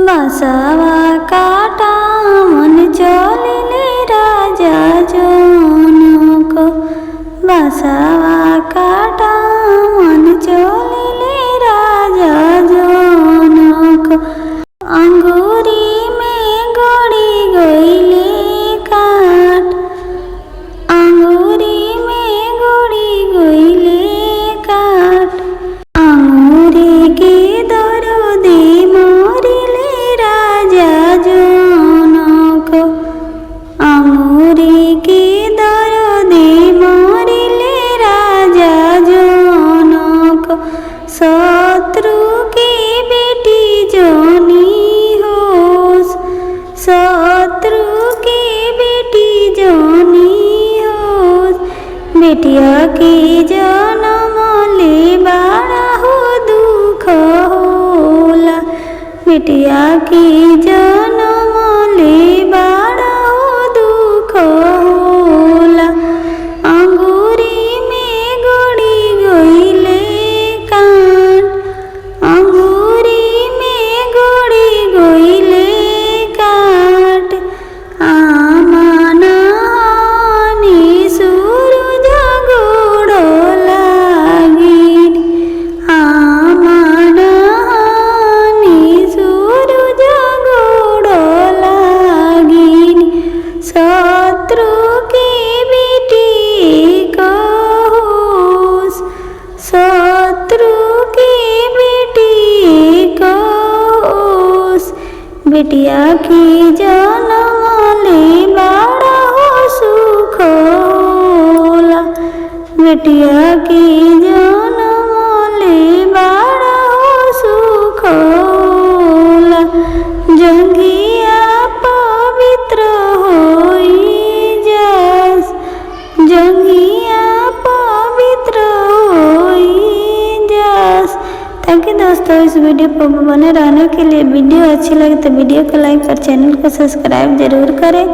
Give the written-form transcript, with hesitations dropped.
बसवा काटा मन चलिले राजा जनक। बसवा काटा मन चलिले राजा जनक। अंगूरी में गड़ी गईले काट। अंगूरी में गड़ी गईले काट। अंगूरी के दरदे मरिले राजा जनक। अंगूरी के दरदे मरिले राजा जनक। शत्रु की बेटी जनी होस। शत्रु की बेटी जनी होस। बेटिया के जन्म ले बड़ा हो दुख होला। बेटिया के जन्म ले बड़ा हो दुख होला। अंगूरी में गड़ी गईले काट। अंगूरी में गड़ी गईले काट। आमन हानि सूरज गोड़ लागिन। आमन हानि सूरज गोड़ लागिन। शत्रु की बेटी कहोस। शत्रु की बेटी कहोस। बेटिया की जन्म ले बड़ा हो सुख होला। बेटिया की जन्म ले बड़ा हो सुख होला। जंघिया पवित्र होई जास। जंघिया पवित्र होई जास। ताकि दोस्तों इस वीडियो पर बने रहने के लिए वीडियो अच्छी लगे तो वीडियो को लाइक और चैनल को सब्सक्राइब जरूर करें।